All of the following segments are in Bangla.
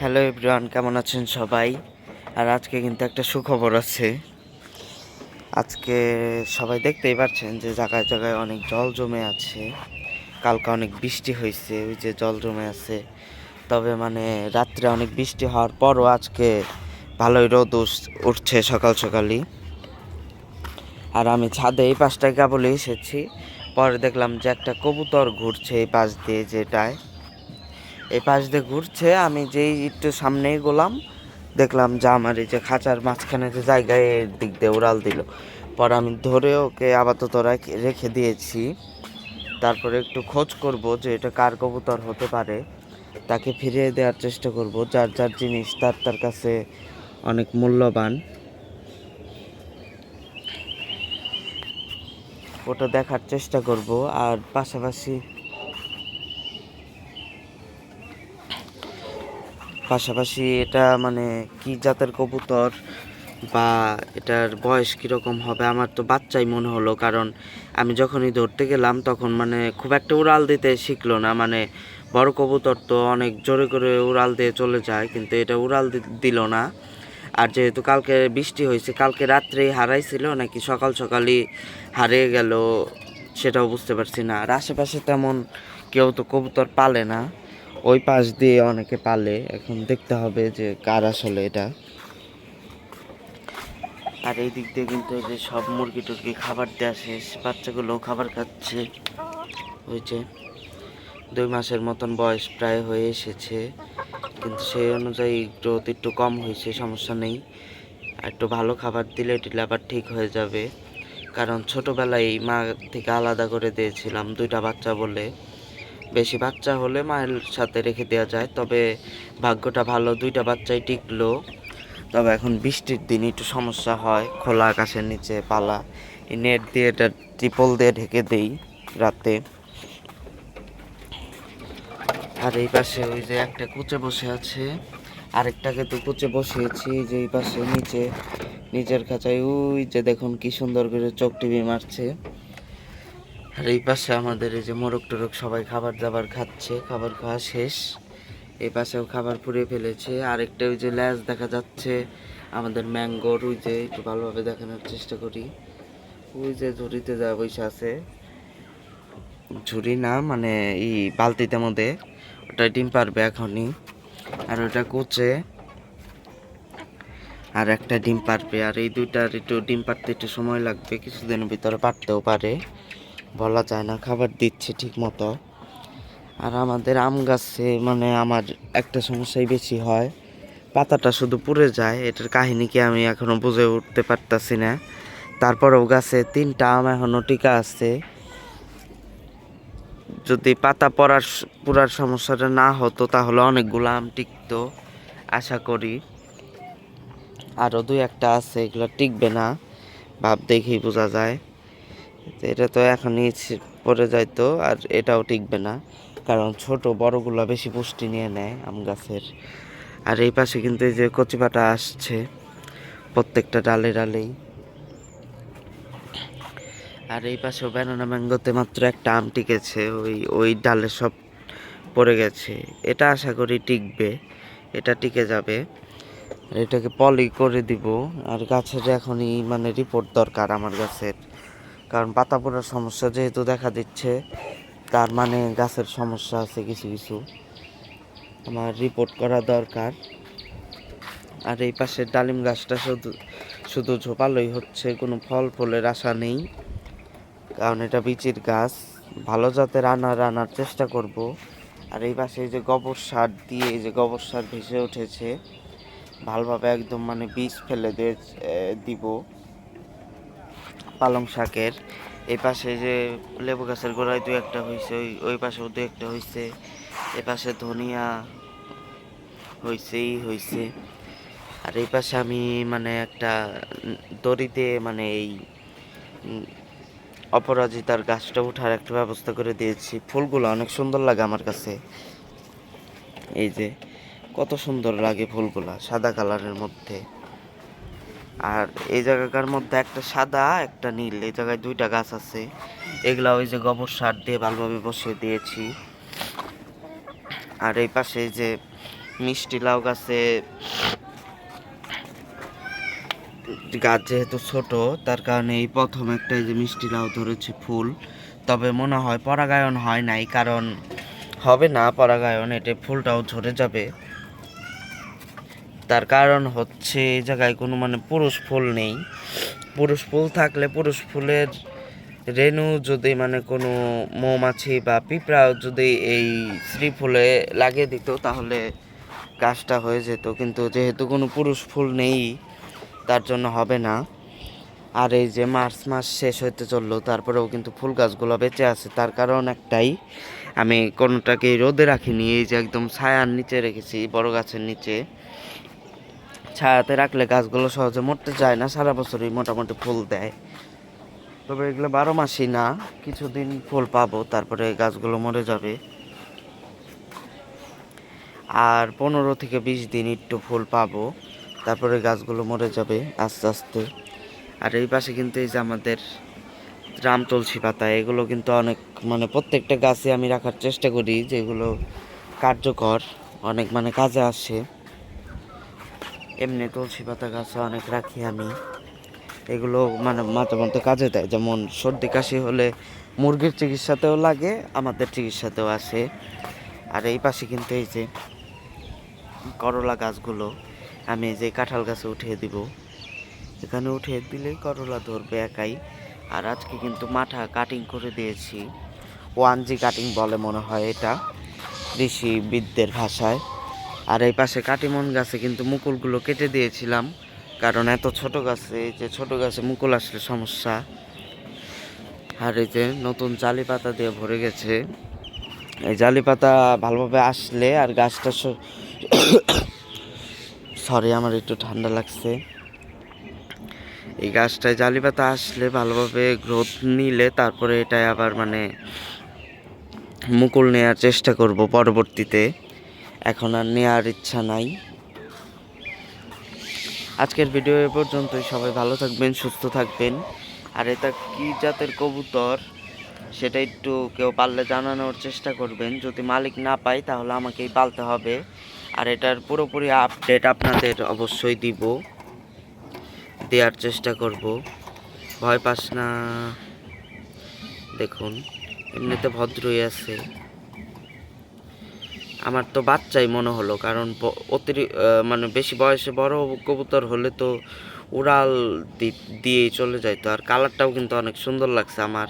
হ্যালো এভরিওয়ান, কেমন আছেন সবাই? আর আজকে কিন্তু একটা সুখবর আছে। আজকে সবাই দেখতেই পাচ্ছেন যে জায়গায় জায়গায় অনেক জল জমে আছে। কালকে অনেক বৃষ্টি হয়েছে, ওই যে জল জমে আছে। তবে মানে রাত্রে অনেক বৃষ্টি হওয়ার পরও আজকে ভালোই রোদ উঠছে সকাল সকালই। আর আমি ছাদে এই পাশটায় কেবলই এসেছি, পরে দেখলাম যে একটা কবুতর ঘুরছে এই পাশ দিয়ে, যেটায় এই পাশ দিয়ে ঘুরছে। আমি যেই একটু সামনেই গেলাম, দেখলাম যে আমার এই যে খাঁচার মাঝখানে যে জায়গায় এর দিক দিয়ে উড়াল দিল। পর আমি ধরে ওকে আপাতত রেখে দিয়েছি। তারপরে একটু খোঁজ করব যে এটা কার কবুতর হতে পারে, তাকে ফিরিয়ে দেওয়ার চেষ্টা করব। যার যার জিনিস তার তার কাছে অনেক মূল্যবান, ওটা দেখার চেষ্টা করব। আর পাশাপাশি পাশাপাশি এটা মানে কি জাতের কবুতর বা এটার বয়স কীরকম হবে, আমার তো বাচ্চাই মনে হলো। কারণ আমি যখনই ধরতে গেলাম তখন মানে খুব একটা উড়াল দিতে শিখলো না। মানে বড় কবুতর তো অনেক জোরে করে উড়াল দিয়ে চলে যায়, কিন্তু এটা উড়াল দিল না। আর যেহেতু কালকে বৃষ্টি হয়েছে, কালকে রাত্রেই হারাইছিল নাকি সকাল সকালই হারিয়ে গেল সেটাও বুঝতে পারছি না। আর আশেপাশে তেমন কেউ তো কবুতর পালে না, ওই পাশ দিয়ে অনেকে পালে। এখন দেখতে হবে যে কার আসলে এটা। আর এই দিক দিয়ে কিন্তু যে সব মুরগি টুরগি খাবার দেওয়া শেষ, বাচ্চাগুলোও খাবার খাচ্ছে। ওই যে 2 মাসের মতন বয়স প্রায় হয়ে এসেছে, কিন্তু সেই অনুযায়ী গ্রোথ একটু কম হয়েছে, সমস্যা নেই। একটু ভালো খাবার দিলে টিলে আবার ঠিক হয়ে যাবে। কারণ ছোটোবেলায় মা থেকে আলাদা করে দিয়েছিলাম 2টা বাচ্চা বলে। বেশি বাচ্চা হলে মায়ের সাথে রেখে দেওয়া যায়, তবে ভাগ্যটা ভালো, 2টা বাচ্চাই টিকলো। তবে এখন বৃষ্টির দিন একটু সমস্যা হয়, খোলা আকাশের নিচে পালা। এই নেট দিয়ে এটা ত্রিপল দিয়ে ঢেকে দেই রাতে। আর এই পাশে ওই যে একটা কুচে বসে আছে, আরেকটাকে তো কুচে বসিয়েছি যে এই পাশে নিচে নিচের খাঁচায়। ওই যে দেখুন কি সুন্দর করে চোখ টিভি মারছে। আর এই পাশে আমাদের এই যে মোরগ টোরগ সবাই খাবার দাবার খাচ্ছে, খাবার খাওয়া শেষ। এই পাশেও খাবার পুড়িয়ে ফেলেছে। আরেকটা ওই যে ল্যাজ দেখা যাচ্ছে আমাদের ম্যাঙ্গোর, ওই যে একটু ভালোভাবে দেখানোর চেষ্টা করি। ওই যে ঝুড়িতে যা বসে আছে, ঝুড়ি না মানে এই বালতিতে মধ্যে, ওটা ডিম পারবে এখনই। আর ওটা কুচে আর একটা ডিম পারবে। আর এই দুইটার একটু ডিম পারতে একটু সময় লাগবে, কিছুদিনের ভিতরে পারতেও পারে, বলা যায় না। খাবার দিচ্ছে ঠিক মতো। আর আমাদের আম গাছে মানে আমার একটা সমস্যাই বেশি হয়, পাতাটা শুধু পুড়ে যায়। এটার কাহিনী কি আমি এখনো বুঝে উঠতে পারতাছি না। তারপরেও গাছে 3টা আম এখনো টিকা আছে। যদি পাতা পুরার সমস্যাটা না হতো তাহলে অনেকগুলো আম টিকতো আশা করি। আরও 2-1টা আছে, এগুলো টিকবে না, ভাব দেখেই বোঝা যায়। এটা তো এখনই পড়ে যাইতো, আর এটাও টিকবে না, কারণ ছোট বড়গুলো বেশি পুষ্টি নিয়ে নেয় আম গাছের। আর এই পাশে কিন্তু এই যে কচি পাতা আসছে প্রত্যেকটা ডালে ডালেই। আর এই পাশেও ব্যানানা ম্যাঙ্গোতে মাত্র একটা আম টিকেছে, ওই ওই ডালে সব পড়ে গেছে। এটা আশা করি টিকবে, এটা টিকে যাবে। এটাকে পলি করে দিব। আর গাছের এখনই মানে রিপোর্ট দরকার আমার গাছের, কারণ পাতা পোড়ার সমস্যা যেহেতু দেখা দিচ্ছে, তার মানে গাছের সমস্যা আছে কিছু কিছু, আমার রিপোর্ট করা দরকার। আর এই পাশের ডালিম গাছটা শুধু শুধু ঝোপালোই হচ্ছে, কোনো ফল ফুলের আশা নেই, কারণ এটা বিচির গাছ। ভালো জাতের আনার চেষ্টা করব। আর এই পাশে এই যে গোবর সার দিয়ে, এই যে গোবর সার ভেসে উঠেছে ভালোভাবে, একদম মানে বীজ ফেলে দিয়ে দিব পালং শাকের। এই পাশে যে লেবু গাছের গোড়ায় 2-1টা হয়েছে, ওই পাশেও 2-1টা হয়েছে। এ পাশে ধনিয়া হয়েছে। আর এই পাশে আমি মানে একটা দড়িতে মানে এই অপরাজিতার গাছটা উঠার একটা ব্যবস্থা করে দিয়েছি। ফুলগুলো অনেক সুন্দর লাগে আমার কাছে, এই যে কত সুন্দর লাগে ফুলগুলা সাদা কালারের মধ্যে। আর এই জায়গাটার মধ্যে একটা সাদা একটা নীল, এই জায়গায় 2টা গাছ আছে। এগুলা ওই যে গোবর সার দিয়ে ভালোভাবে বসিয়ে দিয়েছি। আর এই পাশে যে মিষ্টি লাউ গাছে গাছ যেহেতু ছোট, তার কারণে এই প্রথম একটা যে মিষ্টি লাউ ধরেছে ফুল। তবে মনে হয় পরাগায়ন হয় নাই, কারণ হবে না পরাগায়ন, এটা ফুলটাও ঝরে যাবে। তার কারণ হচ্ছে এই জায়গায় কোনো মানে পুরুষ ফুল নেই। পুরুষ ফুল থাকলে পুরুষ ফুলের রেণু যদি মানে কোনো মৌমাছি বা পিঁপড়াও যদি এই স্ত্রী ফুলে লাগিয়ে দিত তাহলে গাছটা হয়ে যেত, কিন্তু যেহেতু কোনো পুরুষ ফুল নেই তার জন্য হবে না। আর এই যে মার্চ মাস শেষ হতে চললো, তারপরেও কিন্তু ফুল গাছগুলো বেঁচে আছে। তার কারণ একটাই, আমি কোনোটাকে রোদে রাখিনি, এই যে একদম ছায়ার নিচে রেখেছি, বড় গাছের নিচে। ছায়াতে রাখলে গাছগুলো সহজে মরতে যায় না, সারা বছরই মোটামুটি ফুল দেয়। তবে এগুলো 12 মাসই না, কিছুদিন ফুল পাবো, তারপরে গাছগুলো মরে যাবে। আর 15 থেকে 20 দিন একটু ফুল পাবো, তারপরে গাছগুলো মরে যাবে আস্তে আস্তে। আর এই পাশে কিন্তু এই যে আমাদের রাম তুলসী পাতা, এগুলো কিন্তু অনেক মানে প্রত্যেকটা গাছে আমি রাখার চেষ্টা করি, যেগুলো কার্যকর, অনেক মানে কাজে আসে। এমনি তুলসী পাতা গাছে অনেক রাখি আমি, এগুলো মানে মাঝে মধ্যে কাজে দেয়। যেমন সর্দি কাশি হলে মুরগির চিকিৎসাতেও লাগে, আমাদের চিকিৎসাতেও আসে। আর এই পাশে কিন্তু এই যে করলা গাছগুলো আমি এই যে কাঁঠাল গাছে উঠিয়ে দিব, এখানে উঠিয়ে দিলেই করলা ধরবে একাই। আর আজকে কিন্তু মাথা কাটিং করে দিয়েছি, 1G কাটিং বলে মনে হয় এটা কৃষিবিদদের ভাষায়। আর এই পাশে কাটিমন গাছে কিন্তু মুকুলগুলো কেটে দিয়েছিলাম, কারণ এত ছোট গাছে, এই যে ছোট গাছে মুকুল আসলে সমস্যা। আর এই যে নতুন জালি পাতা দিয়ে ভরে গেছে, এই জালি পাতা ভালোভাবে আসলে আর গাছটা সরি আমার একটু ঠান্ডা লাগছে। এই গাছটায় জালি পাতা আসলে ভালোভাবে গ্রোথ নিলে তারপরে এটাই আবার মানে মুকুল নেওয়ার চেষ্টা করব পরবর্তীতে, এখন আর নেওয়ার ইচ্ছা নাই। আজকের ভিডিও এ পর্যন্তই, সবাই ভালো থাকবেন, সুস্থ থাকবেন। আর এটা কি জাতের কবুতর সেটা একটু কেউ পারলে জানানোর চেষ্টা করবেন, যদি মালিক না পাই তাহলে আমাকেই পালতে হবে। আর এটার পুরোপুরি আপডেট আপনাদের অবশ্যই দেওয়ার চেষ্টা করব, ভয় পাস না। দেখুন এমনিতে ভদ্রই আছে, আমার তো বাচ্চাই মনে হলো, কারণ মানে বেশি বয়সে বড় কবুতর হলে তো উড়াল দিয়ে চলে যাইতো। আর কালারটাও কিন্তু অনেক সুন্দর লাগছে আমার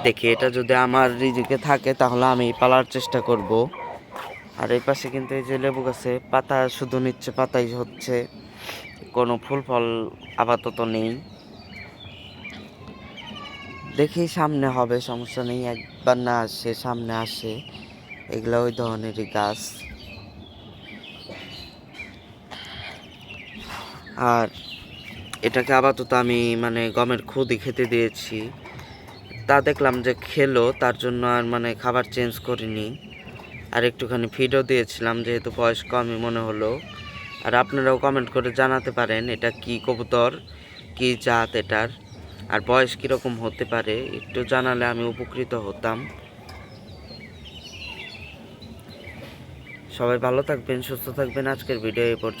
দেখি, এটা যদি আমার রিজিকে থাকে তাহলে আমি পালার চেষ্টা করব। আর এই পাশে কিন্তু এই যে লেবু গাছে পাতা শুধু নিচ্ছে, পাতাই হচ্ছে, কোনো ফুল ফল আপাতত নেই। দেখি সামনে হবে, সমস্যা নেই, একবার না আসে সামনে আসে, এগুলো ওই ধরনেরই গাছ। আর এটাকে আপাতত আমি মানে গমের খুদই খেতে দিয়েছি, তা দেখলাম যে খেলো, তার জন্য আর মানে খাবার চেঞ্জ করিনি। আর একটুখানি ফিডও দিয়েছিলাম, যেহেতু বয়স কমই মনে হলো। আর আপনারাও কমেন্ট করে জানাতে পারেন এটা কি কবুতর, কি জাত এটার, আর বয়স কীরকম হতে পারে, একটু জানালে আমি উপকৃত হতাম। সবাই ভালো থাকবেন, সুস্থ থাকবেন। আজকের ভিডিও এই পর্যন্ত।